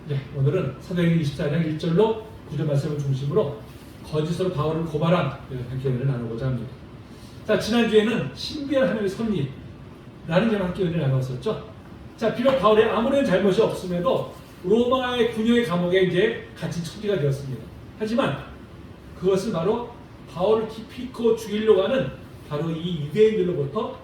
네, 오늘은 사도행전 24장 1절로 9절 말씀을 중심으로 거짓으로 바울을 고발한 교훈을 나누고자 합니다. 자, 지난주에는 신비한 하나님의 섭리라는 제목 함께 은혜를 나눴었죠. 자, 비록 바울의 아무런 잘못이 없음에도 로마의 군용의 감옥에 이제 갇힌 처지가 되었습니다. 하지만 그것은 바로 바울을 기피코 죽이려고 하는 바로 이 유대인들로부터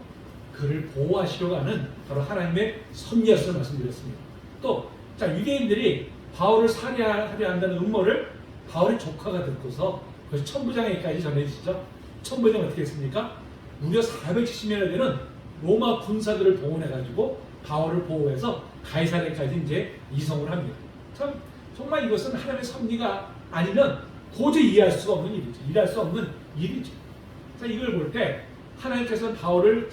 그를 보호하시려고 하는 바로 하나님의 섭리였음을 말씀드렸습니다. 또 자, 유대인들이 바울을 살해하려 한다는 음모를 바울의 조카가 듣고서 그것이 천부장에게까지 전해지죠. 천부장은 어떻게 했습니까? 무려 470명이나 되는 로마 군사들을 동원해가지고 바울을 보호해서 가이사랴까지 이제 이송을 합니다. 참 정말 이것은 하나님의 섭리가 아니면 도저히 이해할 수가 없는 일이죠. 이해할 수 없는 일이죠. 자, 이걸 볼 때 하나님께서는 바울을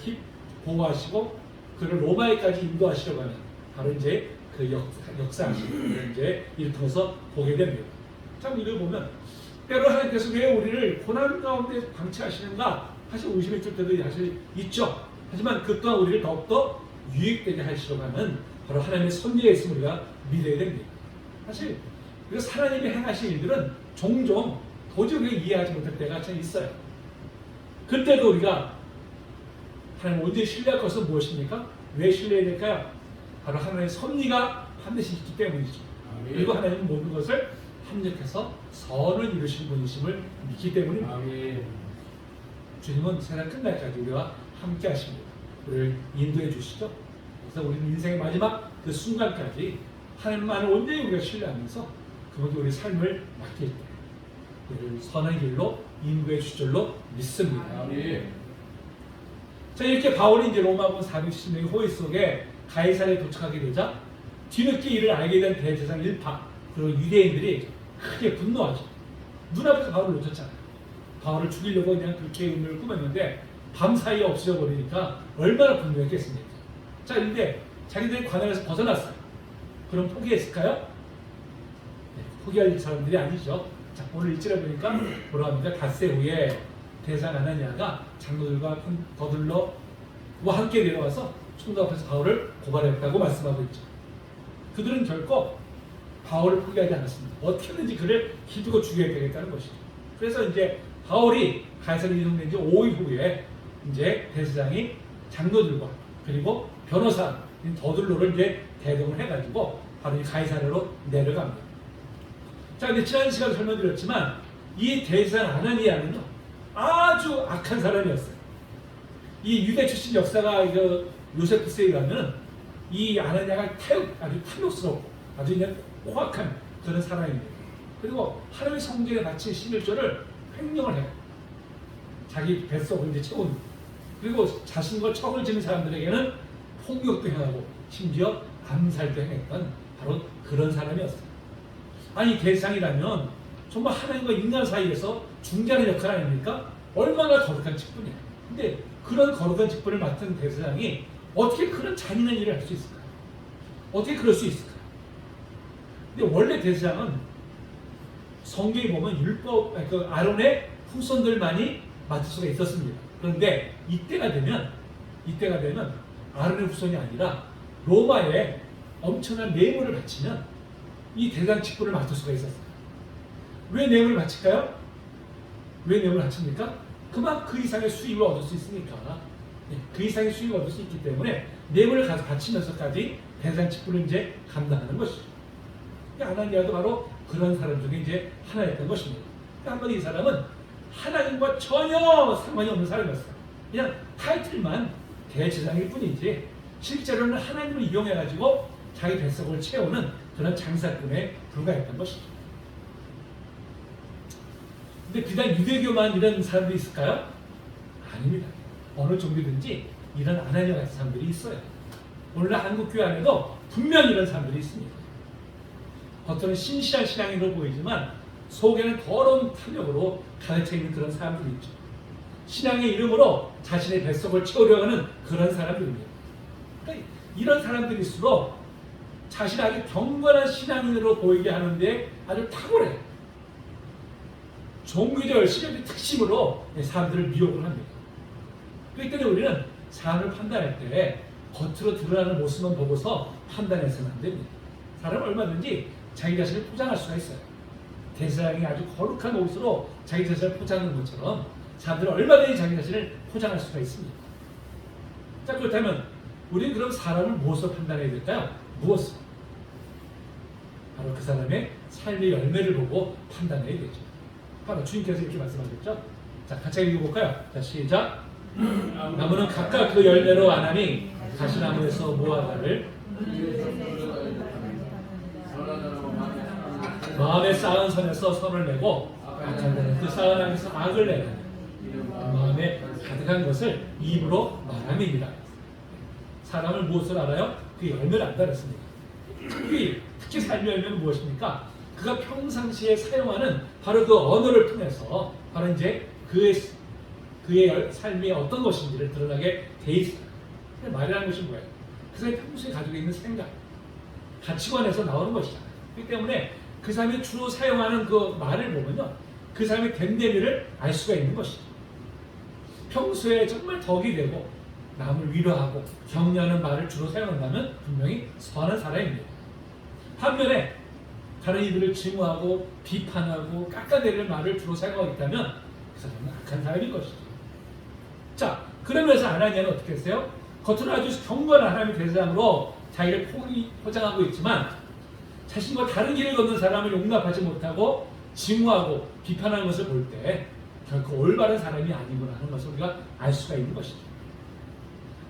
보호하시고 그를 로마에까지 인도하시려고 하는 바로 이제 그 역사하시는 이제 이를 통해서 보게 됩니다. 참 이걸 보면 때로 하나님께서 왜 우리를 고난 가운데 방치하시는가 사실 의심이 들 때도 사실 있죠. 하지만 그 또한 우리를 더욱더 유익되게 하시려고 하는 바로 하나님의 섭리가 있음을 우리가 믿어야 됩니다. 사실 그래서 하나님이 행하신 일들은 종종 도저히 우리가 이해하지 못할 때가 참 있어요. 그때도 우리가 하나님 언제 신뢰할 것은 무엇입니까? 왜 신뢰해야 될까요? 바로 하나님의 섭리가 반드시 있기 때문이죠. 아멘. 그리고 하나님은 모든 것을 합력해서 선을 이루신 분이심을 믿기 때문입니다. 아멘. 주님은 세상 끝날까지 우리와 함께 하십니다. 우리를 인도해 주시죠. 그래서 우리는 인생의 마지막 그 순간까지 하나님만을 온전히 우리가 신뢰하면서 그분께 우리 삶을 맡길 때 우리를 선한 길로 인도해 주실 줄로 믿습니다. 아멘. 자, 이렇게 바울이 이제 로마군 470명의 호위 속에 가이사랴에 도착하게 되자 뒤늦게 이를 알게 된 대제사장 일파 그리고 유대인들이 크게 분노하죠. 눈앞에서 바울을 놓쳤잖아요. 바울을 죽이려고 그냥 그렇게 음료를 꾸몄는데 밤사이에 없어져 버리니까 얼마나 분노했겠습니까? 자, 그런데 자기들이 관할에서 벗어났어요. 그럼 포기했을까요? 네, 포기할 사람들이 아니죠. 자, 오늘 일절에 보니까 뭐라 합니까? 닷새 후에 대상 아나니아가 장로들과 더들러와 함께 내려와서 총독 앞에서 바울을 고발했다고 말씀하고 있죠. 그들은 결코 바울을 포기하지 않았습니다. 어떻게든지 그를 기두고 죽여야 되겠다는 것이죠. 그래서 이제 바울이 가이사랴에 이송된 지 5일 후에 이제 대제사장이 장로들과 그리고 변호사 더들로를 이제 대동을 해가지고 바로 이 가이사랴로 내려갑니다. 자, 근데 지난 시간에 설명드렸지만 이 대제사장 아나니아는요 아주 악한 사람이었어요. 이 유대 출신 역사가 요세푸스에 가면 이 아나니아가 아주 탐욕스럽고 아주 그냥 고악한 그런 사람입니다. 그리고 하나님의 성전에 바친 11조를 횡령을 해요. 자기 뱃속을 이제 채운. 그리고 자신과 척을 지는 사람들에게는 폭력도 행하고 심지어 암살도 행했던 바로 그런 사람이었어요. 아니 대상이라면 정말 하나님과 인간 사이에서 중재하는 역할 아닙니까? 얼마나 거룩한 직분이에요. 근데 그런 거룩한 직분을 맡은 대제사장이 어떻게 그런 잔인한 일을 할 수 있을까요? 어떻게 그럴 수 있을까요? 근데 원래 대제사장은 성경에 보면 율법, 그 아론의 후손들만이 맡을 수가 있었습니다. 그런데 이때가 되면 아론의 후손이 아니라 로마에 엄청난 뇌물을 바치면 이 대제사장 직분을 맡을 수가 있었어요. 왜 뇌물을 바칠까요? 왜 뇌물을 바칩니까? 그만 그 이상의 수입을 얻을 수 있으니까. 그 이상의 수익을 얻을 수 있기 때문에 뇌물을 바치면서까지 대제사장 직분을 이제 감당하는 것이죠. 아나니아도 바로 그런 사람 중에 이제 하나였던 것입니다. 한마디 이 사람은 하나님과 전혀 상관이 없는 사람이었어요. 그냥 타이틀만 대제사장일 뿐이지 실제로는 하나님을 이용해가지고 자기 뱃속을 채우는 그런 장사꾼에 불과했던 것이죠. 근데 비단 유대교만 이런 사람들이 있을까요? 아닙니다. 어느 종교든지 이런 아나니아 같은 사람들이 있어요. 오늘날 한국교회 안에도 분명히 이런 사람들이 있습니다. 겉으로는 신실한 신앙인으로 보이지만 속에는 더러운 탐욕으로 가득차 있는 그런 사람들이 있죠. 신앙의 이름으로 자신의 뱃속을 채우려고 하는 그런 사람들입니다. 그러니까 이런 사람들일수록 자신을 아주 경건한 신앙인으로 보이게 하는데 아주 탁월해요. 종교적 열심의 특심으로 사람들을 미혹을 합니다. 그렇기 때문에 우리는 사람을 판단할 때 겉으로 드러나는 모습만 보고서 판단해서는 안 됩니다. 사람은 얼마든지 자기 자신을 포장할 수가 있어요. 대세상이 아주 거룩한 옷으로 자기 자신을 포장하는 것처럼 사람들은 얼마든지 자기 자신을 포장할 수가 있습니다. 자, 그렇다면 우리는 그럼 사람을 무엇으로 판단해야 될까요? 무엇을? 바로 그 사람의 삶의 열매를 보고 판단해야 되죠. 바로 주님께서 이렇게 말씀하셨죠. 자, 같이 읽어볼까요? 자, 시작. 나무는 각각 그 열매로 아나니 가시나무에서 무화과를 마음에 쌓은 선에서 선을 내고 악한 자는 그 쌓은 안에서 악을 내고 마음에 가득한 것을 입으로 말함이니라. 사람을 무엇을 알아요? 그 열매를 안다 그랬습니다. 특히 삶의 열매는 무엇입니까? 그가 평상시에 사용하는 바로 그 언어를 통해서 바로 이제 그의 삶이 어떤 것인지를 드러나게 돼 있어요. 말이라는 것이 뭐예요? 그 사람이 평소에 가지고 있는 생각, 가치관에서 나오는 것이잖아요. 그렇기 때문에 그 사람이 주로 사용하는 그 말을 보면요, 그 사람의 됨됨이를 알 수가 있는 것이죠. 평소에 정말 덕이 되고 남을 위로하고 격려하는 말을 주로 사용한다면 분명히 선한 사람입니다. 반면에 다른 이들을 증오하고 비판하고 깎아내릴 말을 주로 사용하고 있다면 그 사람은 악한 사람인 것이죠. 자, 그러면서 아나니아는 어떻게 했어요? 겉으로 아주 경건한 하나님의 대상으로 자기를 포장하고 있지만 자신과 다른 길을 걷는 사람을 용납하지 못하고 증오하고 비판하는 것을 볼 때 결코 올바른 사람이 아니구나 하는 것을 우리가 알 수가 있는 것이죠.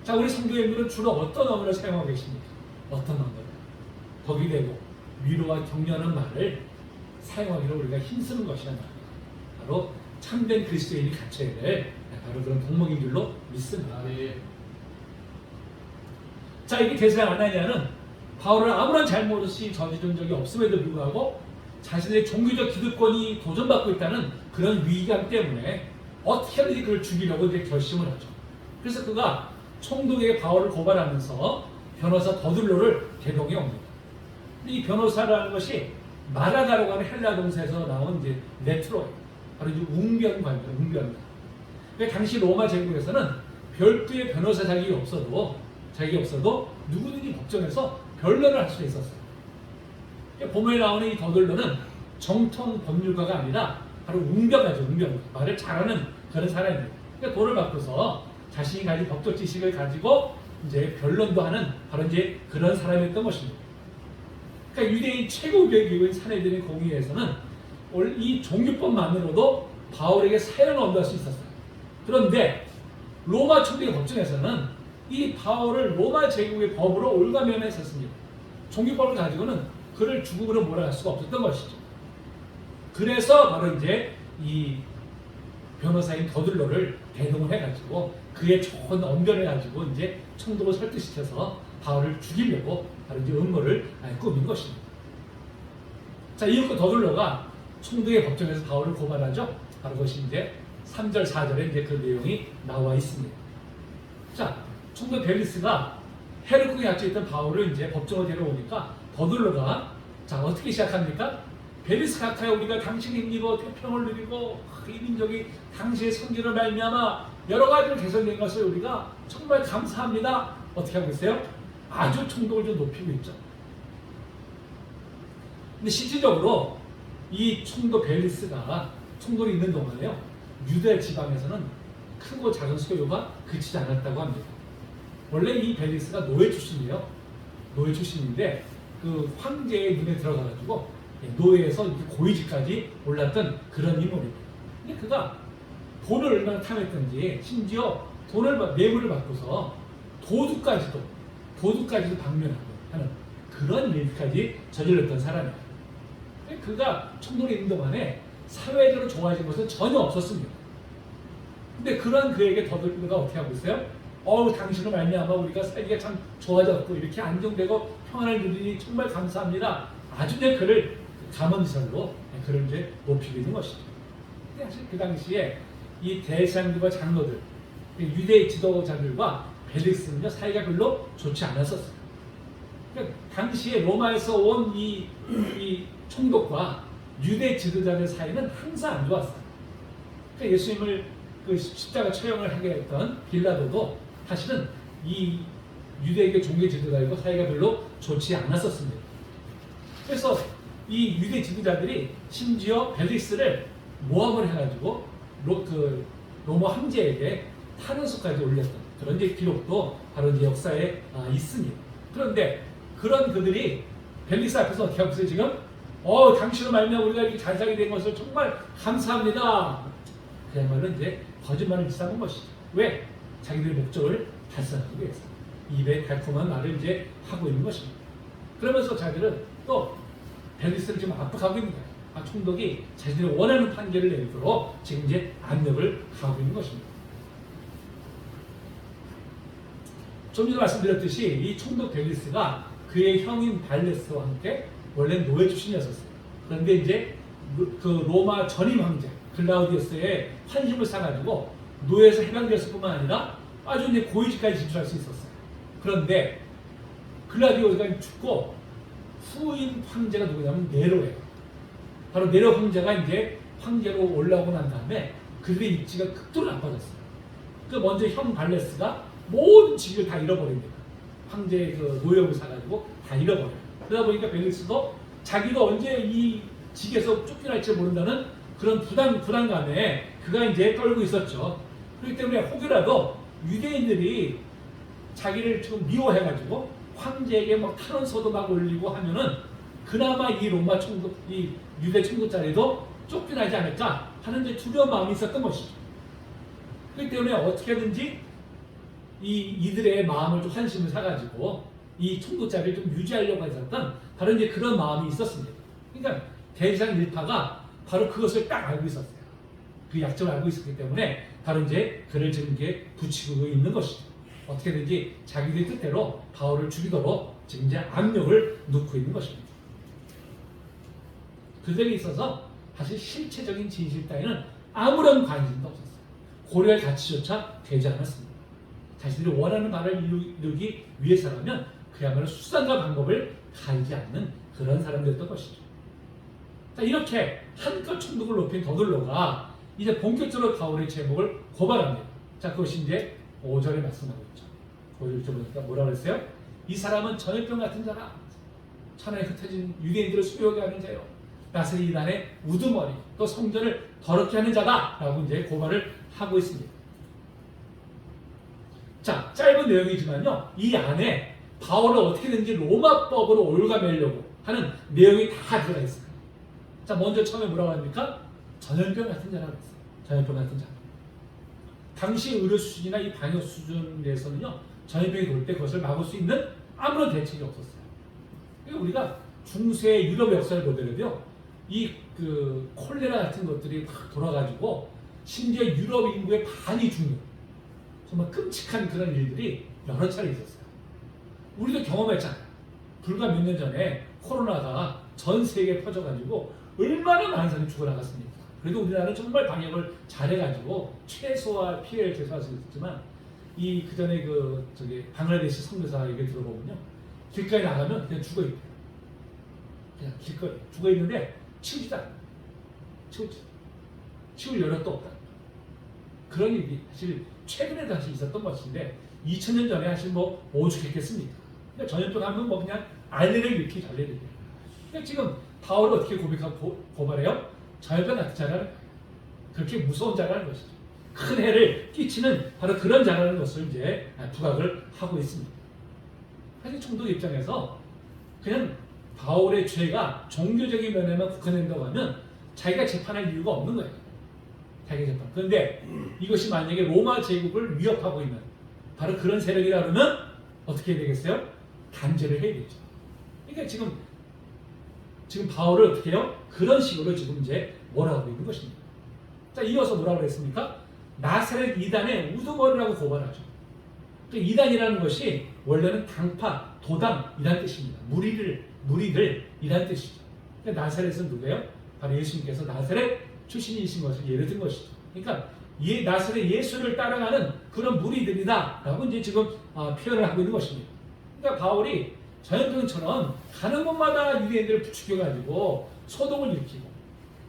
자, 우리 성도님들은 주로 어떤 언어를 사용하고 계십니까? 어떤 언어를? 덕이 되고 위로와 격려하는 말을 사용하기를 우리가 힘쓰는 것이란 말입니다. 바로 참된 그리스도인이 갖춰야 될 바로 그런 덕목인 줄로 믿습니다. 자, 이게 대세상 아나니아는 바울은 아무런 잘못이 저지른 적이 없음에도 불구하고 자신의 종교적 기득권이 도전받고 있다는 그런 위기감 때문에 어떻게 하든지 그를 죽이려고 이제 결심을 하죠. 그래서 그가 총독에게 바울을 고발하면서 변호사 더들로를 대동해 옵니다. 이 변호사라는 것이 마라다라고 하는 헬라 동사에서 나온 이제 네트로예요. 바로 이제 웅변관입니다. 웅변관. 당시 로마 제국에서는 별도의 변호사 자격이 없어도 누구든지 법정에서 변론을 할 수 있었어요. 본문에 나오는 이 더들로는 정통 법률가가 아니라 바로 웅변가죠. 웅변가. 말을 잘하는 그런 사람입니다. 그러니까 돈을 받고서 자신이 가진 법적 지식을 가지고 이제 변론도 하는 바로 이제 그런 사람이었던 것입니다. 그러니까 유대인 최고의 기구인 산헤드린 공의회에서는 이 종교법만으로도 바울에게 사형을 언도할 수 있었어요. 그런데 로마 총독의 법정에서는 이 바울을 로마 제국의 법으로 올가매했었습니다. 종교법을 가지고는 그를 죽음으로 몰아갈 수가 없었던 것이죠. 그래서 바로 이제 이 변호사인 더들로를 대동을 해가지고 그의 좋은 언변을 가지고 이제 총독을 설득시켜서 바울을 죽이려고 바로 이제 음모를 꾸민 것입니다. 자, 이윽고 더들로가 총독의 법정에서 바울을 고발하죠. 바로 그것이 이제 3절, 4절에 이제 그 내용이 나와 있습니다. 자, 총독 벨리스가 헤르국에 갇혀있던 바울을 이제 법정으로 데려오니까 더들로가 자, 어떻게 시작합니까? 벨리스 각하여 우리가 당신이 힘입어 태평을 누리고 이 민족이 당시의 선지를 말미암아 여러 가지로 개선된 것을 우리가 정말 감사합니다. 어떻게 하고 있어요? 아주 총독을 좀 높이고 있죠. 근데 실질적으로 이 총독 벨리스가 총독이 있는 동안에요, 유대 지방에서는 크고 작은 소요가 그치지 않았다고 합니다. 원래 이 벨리스가 노예 출신이에요. 노예 출신인데 그 황제의 눈에 들어가가지고 노예에서 고위직까지 올랐던 그런 인물입니다. 근데 그가 돈을 얼마나 탐했던지 심지어 뇌물을 받고서 도둑까지도 방면하고 하는 그런 일까지 저질렀던 사람이에요. 그가 총독이 있는 동안에 사회적으로 좋아진 것은 전혀 없었습니다. 근데 그런 그에게 더들로가 어떻게 하고 있어요? 당신을 말미암아 우리가 살기가 참 좋아졌고 이렇게 안정되고 평안을 누리니 정말 감사합니다. 아주 이제 그를 감언지설로 그를 이제 높이고 있는 것이죠. 근데 사실 그 당시에 이 대장들과 장로들, 유대 지도자들과 벨리스는요 사이가 별로 좋지 않았었어요. 그러니까 당시에 로마에서 온 이 총독과 유대 지도자들 사이는 항상 안 좋았어요. 그러니까 예수님을 그 십자가 처형을 하게 했던 빌라도도 사실은 이 유대계 종교 지도자들과 사이가 별로 좋지 않았었습니다. 그래서 이 유대 지도자들이 심지어 벨릭스를 모함을 해가지고 로마 황제에게 탄원서까지 올렸던 그런 이제 기록도 바로 이제 역사에 있습니다. 그런데 그런 그들이 벨릭스 앞에서 어떻게 하고 있어요 지금? 당신으로 말미암아 우리가 이렇게 잘 살게 된 것을 정말 감사합니다. 그야말로 이제 거짓말을 지상한 것이죠. 왜? 자기들의 목적을 달성하기 위해서 입에 달콤한 말을 이제 하고 있는 것입니다. 그러면서 자기들은 또 벨릭스를 지금 압박하고 있는 거예요. 총독이 자신들이 원하는 판결을 내도록 지금 이제 압력을 가하고 있는 것입니다. 좀 전에 말씀드렸듯이 이 총독 벨릭스가 그의 형인 발레스와 함께 원래 노예 출신이었었어요. 그런데 이제 그 로마 전임 황제 글라우디우스의 환심을 사가지고 노예에서 해방되었을 뿐만 아니라 아주 이제 고위직까지 진출할 수 있었어요. 그런데 글라우디우스가 죽고 후임 황제가 누구냐면 네로예요. 바로 네로 황제가 이제 황제로 올라오고 난 다음에 그들의 입지가 극도로 나빠졌어요. 그 먼저 형 발레스가 모든 직을 다 잃어버립니다. 황제의 그 노역을 사가지고 다 잃어버려요. 그러다 보니까 벨릭스도 자기가 언제 이 직에서 쫓겨날지 모른다는 그런 부담감에 그가 이제 떨고 있었죠. 그렇기 때문에 혹여라도 유대인들이 자기를 지금 미워해가지고 황제에게 막 탄원서도 막 올리고 하면은 그나마 이 로마 총독, 이 유대 총독자리도 쫓겨나지 않을까 하는 이제 두려운 마음이 있었던 것이죠. 그렇기 때문에 어떻게든지 이들의 마음을 좀 환심을 사가지고 이 총독자리를 좀 유지하려고 했었던 바로 이제 그런 마음이 있었습니다. 그러니까 대제사장 일파가 바로 그것을 딱 알고 있었어요. 그 약점을 알고 있었기 때문에 바로 이제 그를 지금 이게 붙이고 있는 것이죠. 어떻게든지 자기들 뜻대로 바울을 죽이도록 지금 이제 압력을 넣고 있는 것입니다. 그들에게 있어서 사실 실체적인 진실 따위는 아무런 관심도 없었어요. 고려할 가치조차 되지 않았습니다. 자신들이 원하는 바를 이루기 위해서라면 그야말로 수단과 방법을 가리지 않는 그런 사람들이었던 것이죠. 자, 이렇게 한껏 총독을 높인 더들로가 이제 본격적으로 바울의 제목을 고발합니다. 자, 그것이 이제 5절에 말씀하고 있죠. 5절 보니까 뭐라고 그랬어요? 이 사람은 전염병 같은 자라. 천하에 흩어진 유대인들을 수요하게 하는 자요. 나스리 이단의 우두머리, 또 성전을 더럽게 하는 자다. 라고 이제 고발을 하고 있습니다. 자, 짧은 내용이지만요. 이 안에 바울을 어떻게든지 로마법으로 올가매려고 하는 내용이 다 들어가 있어요. 자, 먼저 처음에 뭐라고 합니까? 전염병 같은 자라고 했어요. 전염병 같은 자. 당시 의료 수준이나 이 방역 수준에서는요, 전염병이 돌 때 그것을 막을 수 있는 아무런 대책이 없었어요. 그러니까 우리가 중세 유럽 역사를 보더라도요, 이 콜레라 같은 것들이 막 돌아가지고 심지어 유럽 인구의 반이 죽는 정말 끔찍한 그런 일들이 여러 차례 있었어요. 우리도 경험했잖아요. 불과 몇 년 전에 코로나가 전 세계에 퍼져가지고 얼마나 많은 사람이 죽어나갔습니까? 그래도 우리나라는 정말 방역을 잘해가지고 최소화 피해를 최소화할 수 있었지만 그 전에 방글라데시 선교사 얘기 들어보면요, 길가에 나가면 그냥 죽어 있대요. 그냥 길거리 죽어 있는데 치우지도 않아요. 치울 여력도 없다. 그런 일이 사실 최근에 다시 있었던 것인데 2000년 전에 사실 뭐 오죽했겠습니까? 그러니까 전염병 하면 뭐 그냥 알레를 일으키기 전례들이에요. 그러니까 지금 바울을 어떻게 고발해요? 전염병 같은 자라는 거예요. 그렇게 무서운 자라는 것이죠. 큰 해를 끼치는 바로 그런 자라는 것을 이제 부각을 하고 있습니다. 사실 총독 입장에서 그냥 바울의 죄가 종교적인 면에만 국한된다고 하면 자기가 재판할 이유가 없는 거예요. 자기 재판. 그런데 이것이 만약에 로마 제국을 위협하고 있는 바로 그런 세력이라면 어떻게 해야 되겠어요? 단죄를 해야 되죠. 그러니까 지금 바울을 어떻게 해요? 그런 식으로 지금 이제 몰아가고 있는 것입니다. 자, 이어서 뭐라고 그랬습니까? 나사렛 이단의 우두머리라고 고발하죠. 이단이라는 것이 원래는 당파, 도당이라는 뜻입니다. 무리들이라는 뜻이죠. 나사렛은 누구예요? 바로 예수님께서 나사렛 출신이신 것을 예를 든 것이죠. 그러니까 나사렛 예수를 따라가는 그런 무리들이다 라고 이제 지금 표현을 하고 있는 것입니다. 그러니까 바울이 전염병처럼 가는 곳마다 유대인들을 부추겨가지고 소동을 일으키고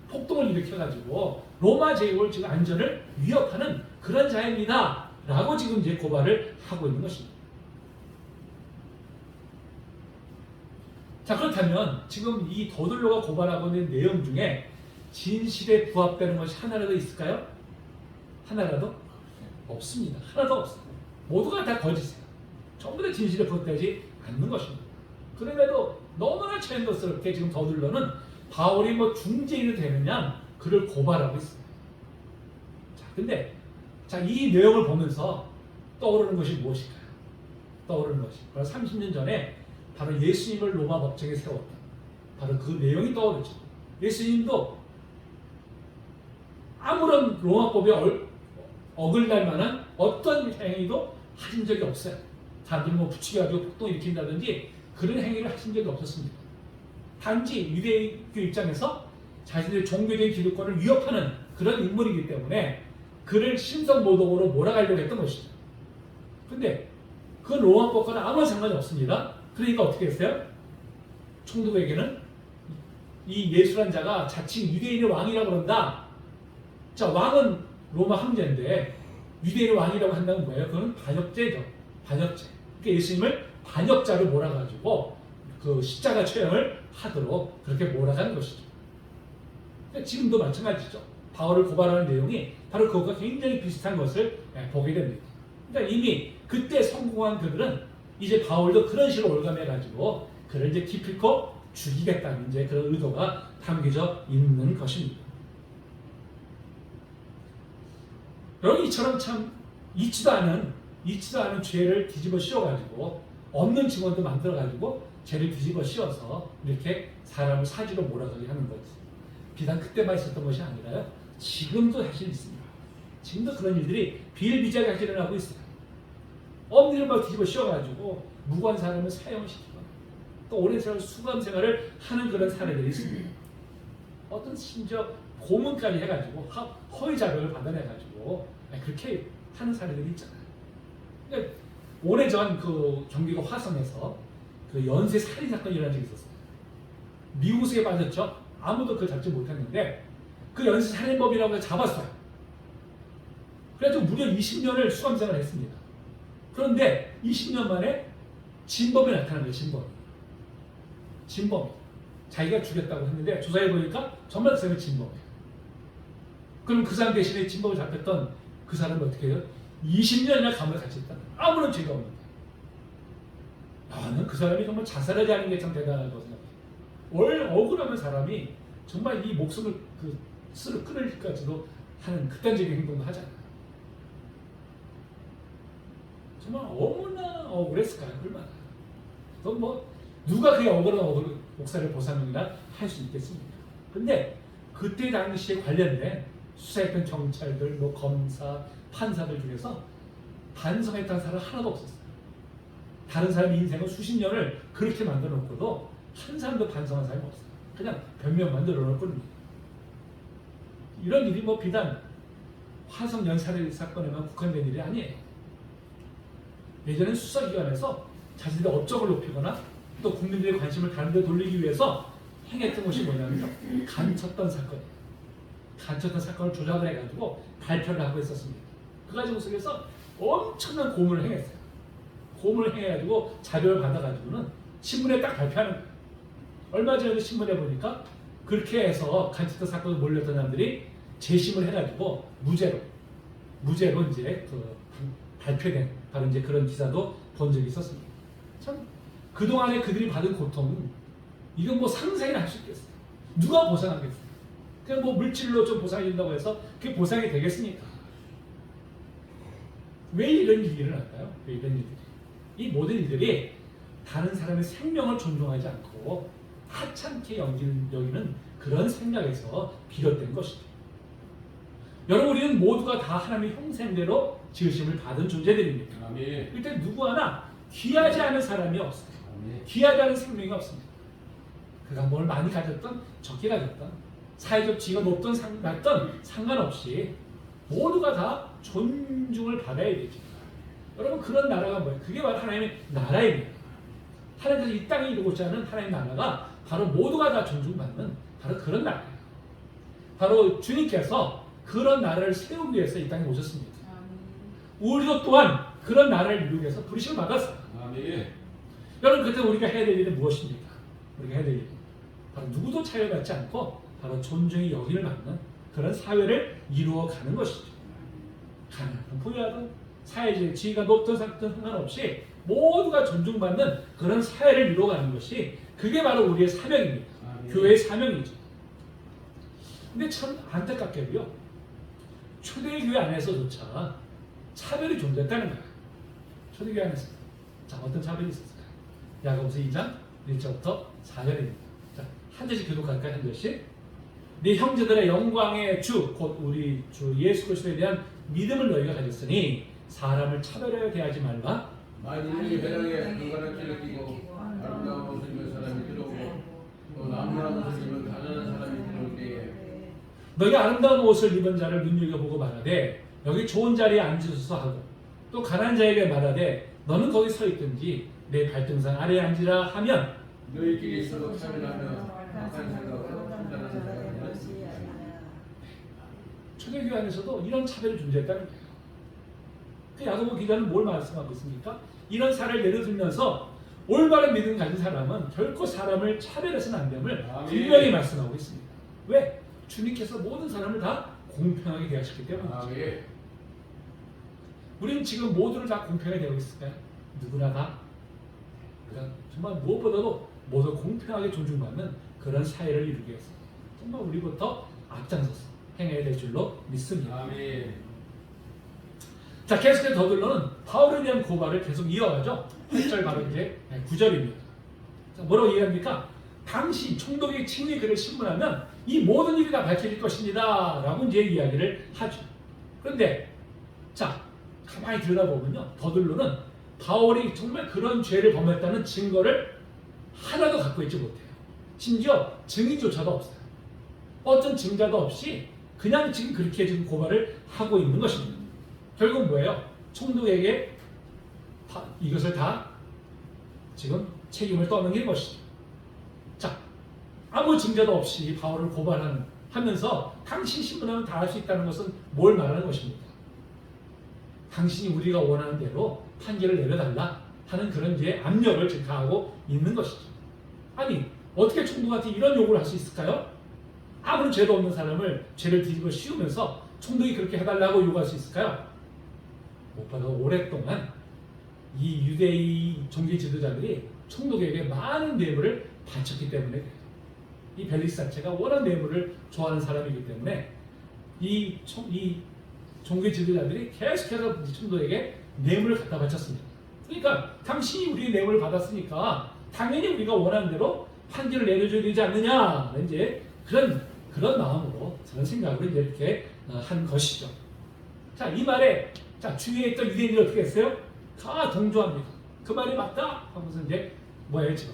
폭동을 일으켜가지고 로마 제국을 지금 안전을 위협하는 그런 자입니다 라고 지금 이제 고발을 하고 있는 것입니다. 자, 그렇다면 지금 이 더들로가 고발하고 있는 내용 중에 진실에 부합되는 것이 하나라도 있을까요? 하나라도 없습니다. 하나도 없어요. 모두가 다 거짓이에요. 전부 다 진실에 부합되지 않는 것입니다. 그럼에도 너무나 체인더스럽게 지금 더들로는 바울이 뭐 중재인이 되느냐 그를 고발하고 있어요. 자, 근데 이 내용을 보면서 떠오르는 것이 무엇일까요? 떠오르는 것이 바로 30년 전에 바로 예수님을 로마 법정에 세웠다. 바로 그 내용이 떠오르죠. 예수님도 아무런 로마법에 어글날 만한 어떤 행위도 하신 적이 없어요. 사람들이 뭐 부추겨가지고 폭동 일으킨다든지 그런 행위를 하신 적이 없었습니다. 단지 유대교 입장에서 자신들의 종교적인 기득권을 위협하는 그런 인물이기 때문에 그를 신성모독으로 몰아가려고 했던 것이죠. 근데 그 로마법과는 아무런 상관이 없습니다. 그러니까 어떻게 했어요? 총독에게는 이 예수란 자가 자칭 유대인의 왕이라고 그런다. 자, 왕은 로마 황제인데 유대인의 왕이라고 한다는 뭐예요? 그건 반역죄죠. 반역죄. 그러니까 예수님을 반역자로 몰아가지고 그 십자가 처형을 하도록 그렇게 몰아가는 것이죠. 그러니까 지금도 마찬가지죠. 바울을 고발하는 내용이 바로 그것과 굉장히 비슷한 것을 보게 됩니다. 그러니까 이미 그때 성공한 그들은 이제 바울도 그런 식으로 올감해가지고 그를 이제 기필코 죽이겠다는 이제 그런 의도가 담겨져 있는 것입니다. 여러분, 이처럼 참 잊지도 않은 죄를 뒤집어 씌워가지고 없는 증언도 만들어가지고 죄를 뒤집어 씌워서 이렇게 사람을 사지로 몰아가게 하는 거지. 비단 그때만 있었던 것이 아니라요. 지금도 사실 있습니다. 지금도 그런 일들이 비일비재하게 일어나고 있어요. 없는 일을 막 뒤집어 씌워가지고 무고한 사람을 사형시키거나 또 오랜 세월 수감 생활을 하는 그런 사례들이 있습니다. 어떤 심지어 고문까지 해가지고 허위 자백을 받아내가지고 그렇게 하는 사례들이 있잖아요. 그러니까 오래전 그 경기도 화성에서 그 연쇄 살인 사건이 일어난 적이 있었어요. 미우스에 빠졌죠. 아무도 그걸 잡지 못했는데 그 연쇄 살인범이라고 해서 잡았어요. 그래가지고 무려 20년을 수감 생활을 했습니다. 그런데 20년 만에 진범이 나타난 거예요. 진범이. 자기가 죽였다고 했는데 조사해보니까 정말 그 사람이 진범이에요. 그럼 그 사람 대신에 진범을 잡혔던 그 사람은 어떻게 해요? 20년이나 감옥에 갇혔다. 아무런 죄가 없는데. 나는 그 사람이 정말 자살하지 않은 게 참 대단하다고 생각해요. 원래 억울하면 사람이 정말 이 목숨을 스스로 끊을까지도 하는 극단적인 행동도 하잖아요. 정말 얼마나 억울했을까요? 얼마나. 그건 뭐 누가 그게 억울한 목사를 보상이나 할 수 있겠습니까? 근데 그때 당시에 관련된 수사했던 경찰들, 뭐 검사, 판사들 중에서 반성했다는 사람 하나도 없었어요. 다른 사람 인생을 수십 년을 그렇게 만들어 놓고도 한 사람도 반성한 사람이 없어요. 그냥 변명만 늘어놓을 뿐입니다. 이런 일이 뭐 비단 화성 연살인 사건에만 국한된 일이 아니에요. 예전엔 수사기관에서 자신들의 업적을 높이거나 또 국민들의 관심을 다른 데 돌리기 위해서 행했던 것이 뭐냐면요. 간쳤던 사건이에요. 간쳤던 사건을 조작을 해가지고 발표를 하고 있었습니다. 그 가지고 속에서 엄청난 고문을 행했어요. 고문을 행해가지고 자료를 받아가지고는 신문에 딱 발표하는 거예요. 얼마 전에 신문에 보니까 그렇게 해서 간첩단 사건에 몰렸던 사람들이 재심을 해가지고 무죄로 이제 발표된 바로 이제 그런 기사도 본 적이 있었습니다. 참 그동안에 그들이 받은 고통은 이건 뭐 상상이나 할 수 있겠어요. 누가 보상하겠어요? 그냥 뭐 물질로 좀 보상해 준다고 해서 그게 보상이 되겠습니까? 왜 이런 일이 일어날까요? 왜 이런 일들이? 이 모든 일들이 다른 사람의 생명을 존중하지 않고 하찮게 여기는 그런 생각에서 비롯된 것이죠. 여러분, 우리는 모두가 다 하나님의 형상대로 지으심을 받은 존재들입니다. 아멘. 일단 누구 하나 귀하지 않은 사람이 없어요. 아멘. 귀하지 않은 생명이 없습니다. 그가 뭘 많이 가졌던 적게 가졌던 사회적 지위가 높던 낮던 상관없이 모두가 다 존중을 받아야 되죠. 여러분, 그런 나라가 뭐예요? 그게 바로 하나님의 나라입니다. 하나님께서 이 땅에 이루고자 하는 하나님의 나라가 바로 모두가 다 존중받는 바로 그런 나라예요. 바로 주님께서 그런 나라를 세우기 위해서 이 땅에 오셨습니다. 우리도 또한 그런 나라를 이루기 위해서 부르심을 받았어요. 아멘. 여러분, 그때 우리가 해야 될 일은 무엇입니까? 우리가 해야 될 일. 바로 누구도 차별받지 않고 바로 존중의 여기를 받는 그런 사회를 이루어가는 것이죠. 가난하든 부유하든 사회적 지위가 높든 작든 상관없이 모두가 존중받는 그런 사회를 이루어가는 것이 그게 바로 우리의 사명입니다. 교회의 사명이죠. 근데 참 안타깝게도요. 초대교회 안에서조차 차별이 존재했다는 거예요. 초대교회 안에서. 자, 어떤 차별이 있었을까요? 야고보서 2장 1절부터 4절입니다. 자, 한 절씩 교독할까요? 한 절씩. 네 형제들의 영광의 주, 곧 우리 주 예수 그리스도에 대한 믿음을 너희가 가졌으니 사람을 차별하여 대하지 말라. 만인이 배랑에 불가를 찔러끼고 아름다운 옷을 입은 사람이 들어오고 또 남유한 옷을 입은 가난한 사람이 들어올 때에 너희가 아름다운 옷을 입은 자를 눈여겨보고 말하되 여기 좋은 자리에 앉으소서 하고 또 가난한 자에게 말하되 너는 거기 서 있든지 내 발등상 아래에 앉으라 하면 너희끼리 서로 차별하며 악한 생각으로 판단하는 사람은 초대교회 안에서도 이런 차별이 존재했다는 거예요. 그 야고보 기자는 뭘 말씀하고 있습니까? 이런 사례를 예를 들면서 올바른 믿음 가진 사람은 결코 사람을 차별해서는 안 됨을 분명히 말씀하고 있습니다. 왜? 주님께서 모든 사람을 다 공평하게 대하셨기 때문이죠. 우리는 지금 모두를 다 공평하게 대하고 있을까요? 누구나 다 우리가 정말 무엇보다도 모두 공평하게 존중받는 그런 사회를 이루기 위해서 정말 우리부터 앞장서서 행해야 될 줄로 믿습니다. 자, 계속해서 더들로는 바울에 대한 고발을 계속 이어가죠. 8절 바로 이제 9절입니다. 자, 뭐라고 얘기합니까? 당시 총독이 친히 그를 신문하면 이 모든 일이 다 밝혀질 것입니다. 라고 이제 이야기를 하죠. 그런데 자, 가만히 들여다보면요. 더들로는 바울이 정말 그런 죄를 범했다는 증거를 하나도 갖고 있지 못해요. 심지어 증인조차도 없어요. 어떤 증자도 없이 그냥 지금 그렇게 지금 고발을 하고 있는 것입니다. 결국 뭐예요? 총독에게 이것을 다 지금 책임을 떠넘긴 것이죠. 자, 아무 증거도 없이 바울을 고발하면서 당신 신문하면 다 할 수 있다는 것은 뭘 말하는 것입니까? 당신이 우리가 원하는 대로 판결을 내려달라 하는 그런 이제 압력을 지금 가하고 있는 것이죠. 아니, 어떻게 총독한테 이런 요구를 할 수 있을까요? 아무런 죄도 없는 사람을 죄를 뒤집어 씌우면서 총독이 그렇게 해달라고 요구할 수 있을까요? 무엇보다 오랫동안 이 유대의 종교 지도자들이 총독에게 많은 뇌물을 바쳤기 때문에 그래요. 이 벨릭스 자체가 워낙 뇌물을 좋아하는 사람이기 때문에 이 종교 지도자들이 계속해서 총독에게 뇌물을 갖다 바쳤습니다. 그러니까 당신이 우리의 뇌물을 받았으니까 당연히 우리가 원하는 대로 판결을 내려줘야 되지 않느냐, 이제 그런 마음으로, 그런 생각으로 이제 이렇게 한 것이죠. 자, 이 말에 자, 주위에 있던 유대인들이 어떻게 했어요? 다 동조합니다. 그 말이 맞다 하면서 이제 뭐예요, 지금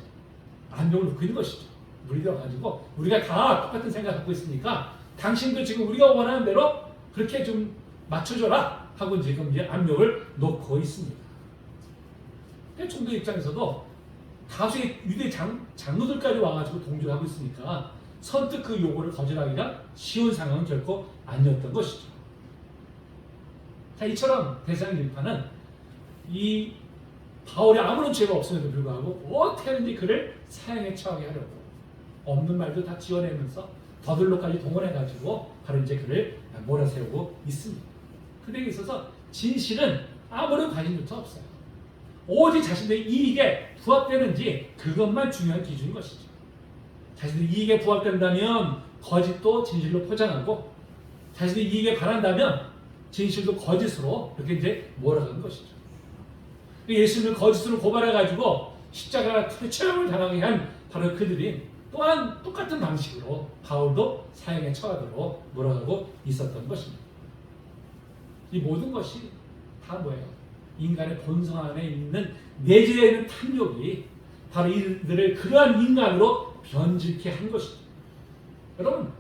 안경을 놓고 있는 것이죠. 물들어가지고 우리가 다 똑같은 생각을 갖고 있으니까 당신도 지금 우리가 원하는 대로 그렇게 좀 맞춰줘라 하고 지금 이제 압력을 놓고 있습니다. 총독 입장에서도 다수의 유대 장로들까지 와가지고 동조를 하고 있으니까 선뜻 그 요구를 거절하기가 쉬운 상황은 결코 아니었던 것이죠. 자, 이처럼 대상일파는 이 바울이 아무런 죄가 없음에도 불구하고 어떻게 하든지 그를 사형에 처하게 하려고 없는 말도 다 지어내면서 더들로까지 동원해가지고 바로 이제 그를 몰아세우고 있습니다. 그들에게 있어서 진실은 아무런 관심조차 없어요. 오직 자신들의 이익에 부합되는지 그것만 중요한 기준인 것이죠. 자신들의 이익에 부합된다면 거짓도 진실로 포장하고 자신들의 이익에 바란다면 진실도 거짓으로 이렇게 이제 몰아가는 것이죠. 예수님을 거짓으로 고발해가지고 십자가 체험을 당하게 한 바로 그들이 또한 똑같은 방식으로 바울도 사형에 처하도록 몰아가고 있었던 것입니다. 이 모든 것이 다 뭐예요? 인간의 본성 안에 있는 내재되어 있는 탐욕이 바로 이들을 그러한 인간으로 변질케 한 것이죠. 여러분,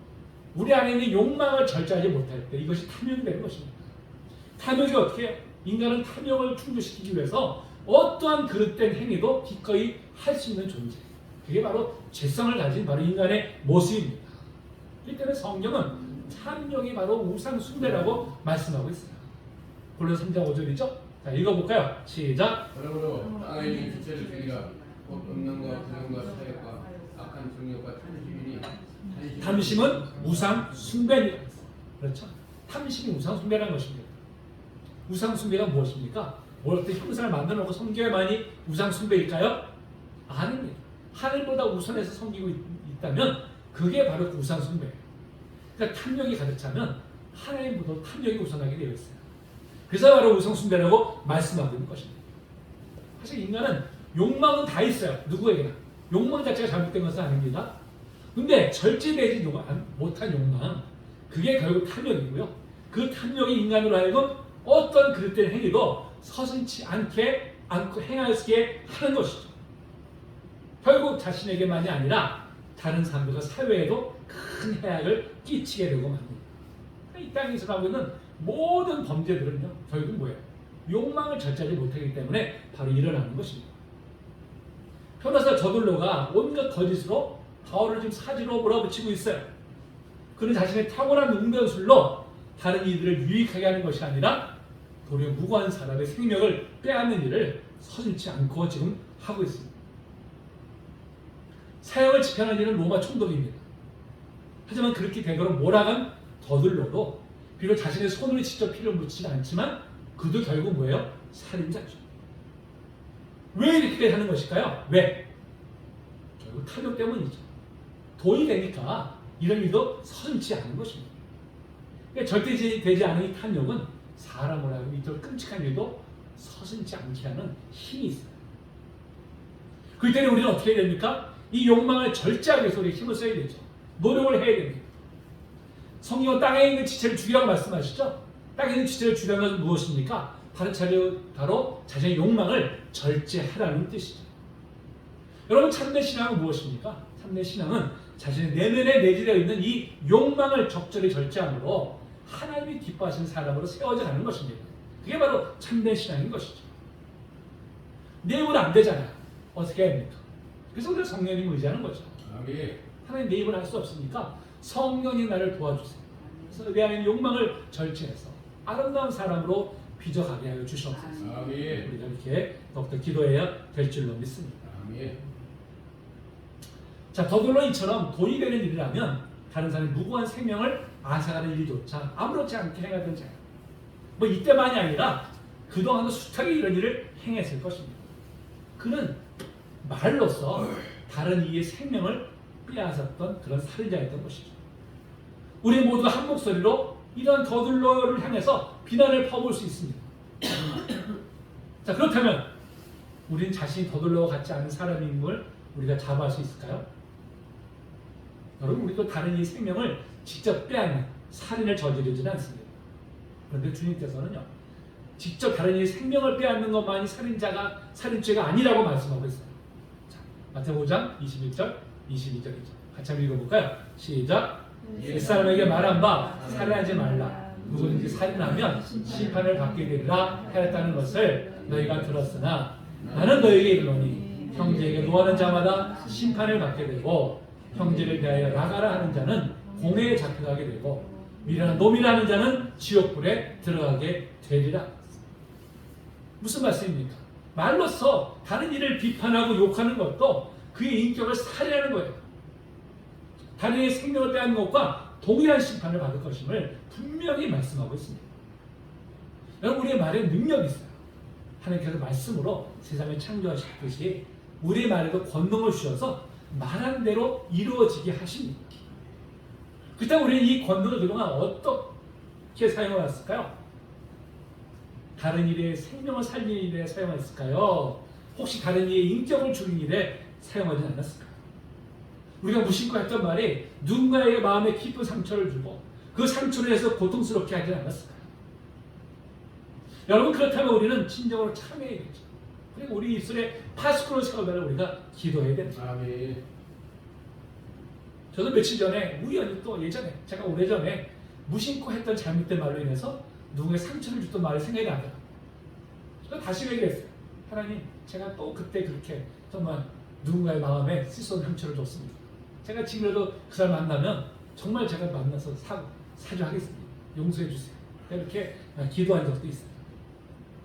우리 안에 있는 욕망을 절제하지 못할 때 이것이 탐욕이 되는 것입니다. 탐욕이 어떻게 해요? 인간은 탐욕을 충족시키기 위해서 어떠한 그릇된 행위도 기꺼이 할 수 있는 존재. 그게 바로 죄성을 가진 바로 인간의 모습입니다. 그렇기 때문에 성경은 탐욕이 바로 우상 숭배라고 말씀하고 있어요. 골로새 3장 5절이죠? 자, 읽어볼까요? 시작. 그러므로 땅에 있는 주체를 주기라 곧 음란과 불륜과 사욕과 성욕과 탐심이니 탐심은 우상 숭배입니다. 그렇죠? 탐심이 우상 숭배라는 것입니다. 우상 숭배가 무엇입니까? 뭘 어떤 형상을 만들어 놓고 섬겨야만이 우상 숭배일까요? 아닙니다. 하늘보다 우선해서 섬기고 있다면 그게 바로 그 우상 숭배예요. 그러니까 탐욕이 가득 차면 하나님보다 탐욕이 우선하게 되어 있어요. 그래서 바로 우상 숭배라고 말씀하고 있는 것입니다. 사실 인간은 욕망은 다 있어요. 누구에게나. 욕망 자체가 잘못된 것은 아닙니다. 근데 절제되지 못한 욕망, 그게 결국 탐욕이고요. 그 탐욕이 인간으로 하여금 어떤 그릇된 행위도 서슴지 않고 행하게 하는 것이죠. 결국 자신에게만이 아니라 다른 사람들과 사회에도 큰 해악을 끼치게 되고 맙니다. 이 땅에서 하고 있는 모든 범죄들은요, 결국 뭐예요? 욕망을 절제하지 못하기 때문에 바로 일어나는 것입니다. 변호사 저둘러가 온갖 거짓으로 바울을 지금 사지로 몰아붙이고 있어요. 그는 자신의 탁월한 웅변술로 다른 이들을 유익하게 하는 것이 아니라 도리어 무고한 사람의 생명을 빼앗는 일을 서슴지 않고 지금 하고 있습니다. 사형을 집행하는 일은 로마 총독입니다. 하지만 그렇게 되거로 몰아간 더들러도 비록 자신의 손으로 직접 피를 묻지는 않지만 그도 결국 뭐예요? 살인자죠. 왜 이렇게 하는 것일까요? 왜? 결국 탐욕 때문이죠. 돈이 되니까 이런 일도 서슴지 않은 것입니다. 그러니까 절대 되지 않은 이 탐욕은 사람을 하고 이토록 끔찍한 일도 서슴지 않게 하는 힘이 있어요. 그럴 때는 우리는 어떻게 해야 됩니까? 이 욕망을 절제하기 위해서 우리 힘을 써야 되죠. 노력을 해야 됩니다. 성경은 땅에 있는 지체를 죽이라고 말씀하시죠? 땅에 있는 지체를 죽이라는 것은 무엇입니까? 바로 자신의 욕망을 절제하라는 뜻이죠. 여러분, 참된 신앙은 무엇입니까? 참된 신앙은 자신의 내면에 내재되어 있는 이 욕망을 적절히 절제함으로 하나님이 기뻐하시는 사람으로 세워져 가는 것입니다. 그게 바로 참된 신앙인 것이죠. 내 입은 안 되잖아요. 어떻게 해야 합니까? 그래서 우리가 성령님을 의지하는 거죠. 아멘. 하나님 내 입은 할 수 없으니까 성령이 나를 도와주세요. 그래서 내 안에 욕망을 절제해서 아름다운 사람으로 빚어가게 하여 주시옵소서. 아멘. 우리가 이렇게 더욱더 기도해야 될 줄로 믿습니다. 아멘. 자, 더불어 이처럼 돈이 되는 일이라면 다른 사람의 무고한 생명을 앗아가는 일조차 아무렇지 않게 행하던 자예요. 뭐 이때만이 아니라 그동안도 숱하게 이런 일을 행했을 것입니다. 그는 말로써 다른 이의 생명을 빼앗았던 그런 살인자였던 것이죠. 우리 모두 한 목소리로 이런 더둘러를 향해서 비난을 퍼부을 수 있습니다. 자, 그렇다면 우리는 자신이 더둘러와 같지 않은 사람인 걸 우리가 자부할 수 있을까요? 여러분, 우리도 다른 이의 생명을 직접 빼앗는 살인을 저지르지는 않습니다. 그런데 주님께서는요, 직접 다른 이의 생명을 빼앗는 것만이 살인죄가 아니라고 말씀하고 있어요. 자, 마태복음 5장 21절, 22절이죠. 같이 한번 읽어볼까요? 시작. 옛사람에게 말한 바 살인하지 말라. 누구든지 살인하면 심판을 받게 되리라 하였다는 것을 너희가 들었으나 나는 너희에게 이르노니 형제에게 노하는 자마다 심판을 받게 되고 형제를 대하여 나가라 하는 자는 공회에 잡혀가게 되고 미련한 놈이라 하는 자는 지옥불에 들어가게 되리라. 무슨 말씀입니까? 말로써 다른 이를 비판하고 욕하는 것도 그의 인격을 살해하는 거예요. 다른 이의 생명을 빼앗는 것과 동일한 심판을 받을 것임을 분명히 말씀하고 있습니다. 여러분, 우리의 말에 능력이 있어요. 하나님께서 말씀으로 세상을 창조하셨듯이 우리의 말에도 권능을 주셔서 말한 대로 이루어지게 하십니다. 그렇다면 우리는 이 권능을 그동안 어떻게 사용해왔을까요? 다른 일에 생명을 살리는 일에 사용했을까요? 혹시 다른 이의 인격을 죽이는 일에 사용하지 않았을까요? 우리가 무심코 했던 말이 누군가에게 마음에 깊은 상처를 주고 그 상처를 해서 고통스럽게 하지 않았을까요? 여러분, 그렇다면 우리는 진정으로 참여해야겠죠. 그리고 우리 입술에 파스쿠를 세워달라고 우리가 기도해야 됩니다. 아멘. 저도 며칠 전에 우연히 또 제가 오래전에 무심코 했던 잘못된 말로 인해서 누군가에 상처를 줬던 말이 생각이 나더라고요. 그래서 다시 얘기했어요. 하나님, 제가 또 그때 그렇게 정말 누군가의 마음에 쓸쓸한 상처를 줬습니다. 제가 지금이라도 그 사람 만나면 정말 제가 만나서 사죄하겠습니다. 용서해 주세요. 이렇게 기도한 적도 있어요.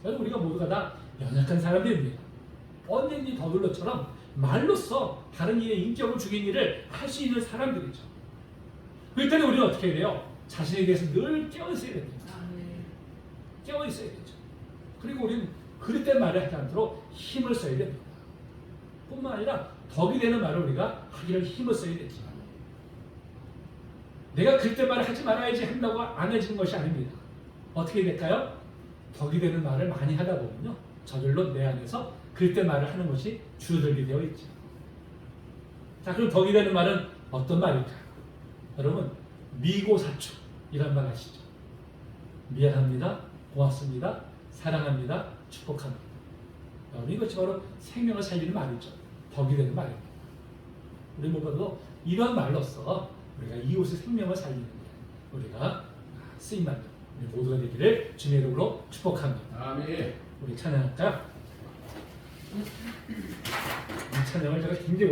저는 우리가 모두가 다 연약한 사람들입니다. 언제든지 더둘러처럼 말로써 다른 이의 인격을 죽인 일을 할 수 있는 사람들이죠. 그럴 때는 우리는 어떻게 해야 돼요? 자신에 대해서 늘 깨어있어야 됩니다. 깨어있어야 되죠. 그리고 우리는 그릇 된 말을 하지 않도록 힘을 써야 됩니다. 뿐만 아니라 덕이 되는 말을 우리가 하기를 힘을 써야 되죠. 내가 그릇 된 말을 하지 말아야지 한다고 안 해지는 것이 아닙니다. 어떻게 될까요? 덕이 되는 말을 많이 하다 보면요, 저절로 내 안에서 그릇 된 말을 하는 것이 줄어들게 되어 있죠. 자, 그럼 덕이 되는 말은 어떤 말일까요? 여러분, 미고사축 이란 말 아시죠? 미안합니다, 고맙습니다, 사랑합니다, 축복합니다. 여러분, 이것이 바로 생명을 살리는 말이죠. 덕이 되는 말입니다. 우리 모두도 이런 말로써 우리가 이웃의 생명을 살리는 데 우리가 쓰임받는 우리 모두가 되기를 주님의 이름으로 축복합니다. 아멘. 우리 찬양할까요? 이 찬양을 제가 굉장히